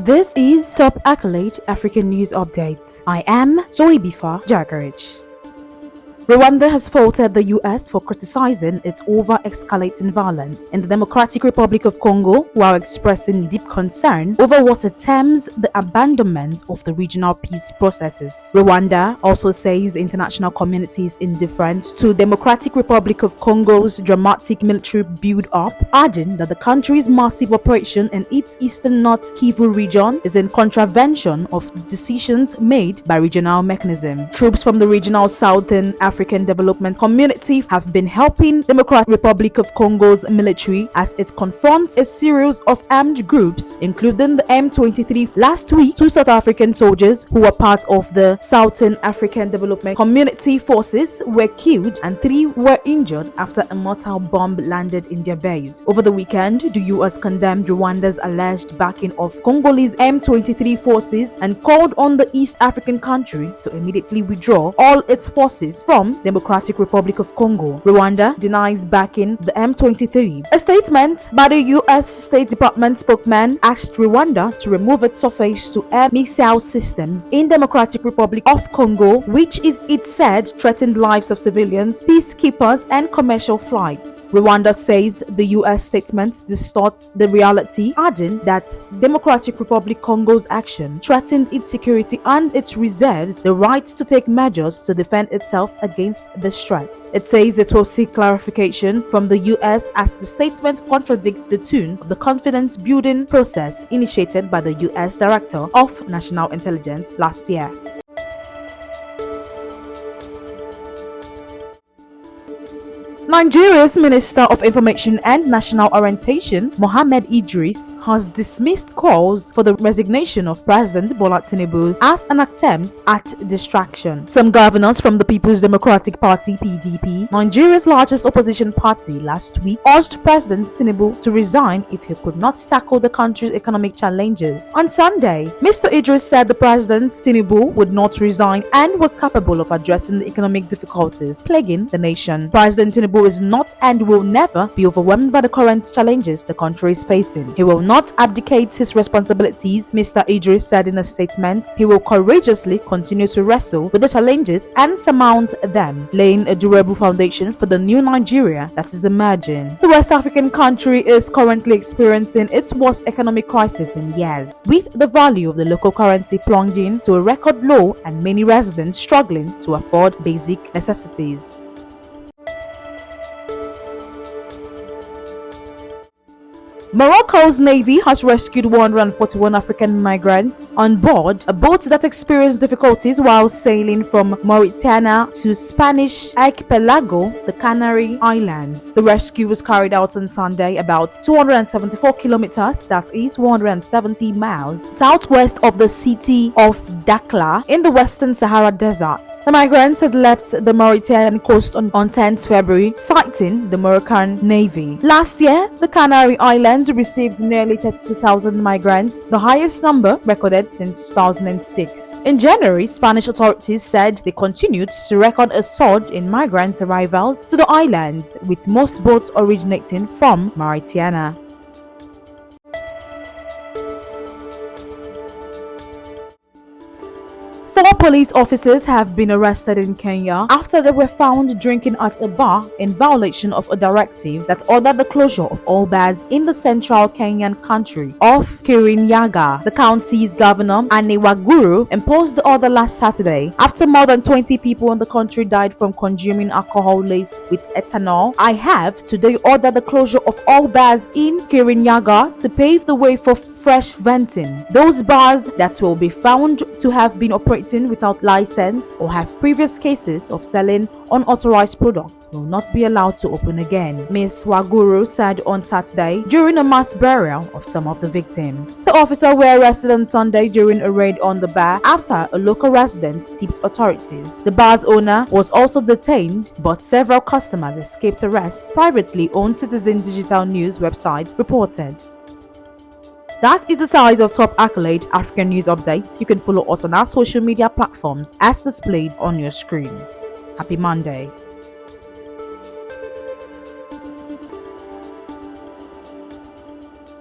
This is Top Accolade African News Updates. I am Zoibifa Jagarich. Rwanda has faulted the US for criticizing its over-escalating violence in the Democratic Republic of Congo while expressing deep concern over what it terms the abandonment of the regional peace processes. Rwanda also says the international community is indifferent to Democratic Republic of Congo's dramatic military build-up, adding that the country's massive operation in its eastern North Kivu region is in contravention of decisions made by regional mechanism. Troops from the regional Southern African Development Community have been helping Democratic Republic of Congo's military as it confronts a series of armed groups, including the M23. Last week, 2 South African soldiers who were part of the Southern African Development Community forces were killed and 3 were injured after a mortar bomb landed in their base. Over the weekend, the US condemned Rwanda's alleged backing of Congolese M23 forces and called on the East African country to immediately withdraw all its forces from Democratic Republic of Congo. Rwanda denies backing the M23. A statement by the US State Department spokesman asked Rwanda to remove its surface-to-air missile systems in Democratic Republic of Congo, which it said threatened lives of civilians, peacekeepers, and commercial flights. Rwanda says the US statement distorts the reality, adding that Democratic Republic Congo's action threatened its security and it reserves the right to take measures to defend itself against the threats. It says it will seek clarification from the US as the statement contradicts the tune of the confidence building process initiated by the US Director of National Intelligence last year. Nigeria's Minister of Information and National Orientation, Mohammed Idris, has dismissed calls for the resignation of President Bola Tinubu as an attempt at distraction. Some governors from the People's Democratic Party (PDP), Nigeria's largest opposition party, last week urged President Tinubu to resign if he could not tackle the country's economic challenges. On Sunday, Mr. Idris said the President Tinubu would not resign and was capable of addressing the economic difficulties plaguing the nation. President Tinubu is not and will never be overwhelmed by the current challenges the country is facing. He will not abdicate his responsibilities, Mr. Idris said in a statement. He will courageously continue to wrestle with the challenges and surmount them, laying a durable foundation for the new Nigeria that is emerging. The West African country is currently experiencing its worst economic crisis in years, with the value of the local currency plunging to a record low and many residents struggling to afford basic necessities. Morocco's Navy has rescued 141 African migrants on board a boat that experienced difficulties while sailing from Mauritania to Spanish archipelago, the Canary Islands. The rescue was carried out on Sunday, about 274 kilometers, that is 170 miles, southwest of the city of Dakhla in the Western Sahara Desert. The migrants had left the Mauritanian coast on 10th February, citing the Moroccan Navy. Last year, the Canary Islands received nearly 32,000 migrants, the highest number recorded since 2006. In January, Spanish authorities said they continued to record a surge in migrant arrivals to the islands, with most boats originating from Mauritania. 4 police officers have been arrested in Kenya after they were found drinking at a bar in violation of a directive that ordered the closure of all bars in the central Kenyan country of Kirinyaga. The county's governor, Anne Waguru, imposed the order last Saturday after more than 20 people in the country died from consuming alcohol laced with ethanol. I have today ordered the closure of all bars in Kirinyaga to pave the way for fresh venting. Those bars that will be found to have been operating without license or have previous cases of selling unauthorized products will not be allowed to open again, Ms. Waguru said on Saturday during a mass burial of some of the victims. The officers were arrested on Sunday during a raid on the bar after a local resident tipped authorities. The bar's owner was also detained, but several customers escaped arrest, privately owned Citizen Digital News website reported. That is the size of Top Accolade African News Updates. You can follow us on our social media platforms as displayed on your screen. Happy Monday.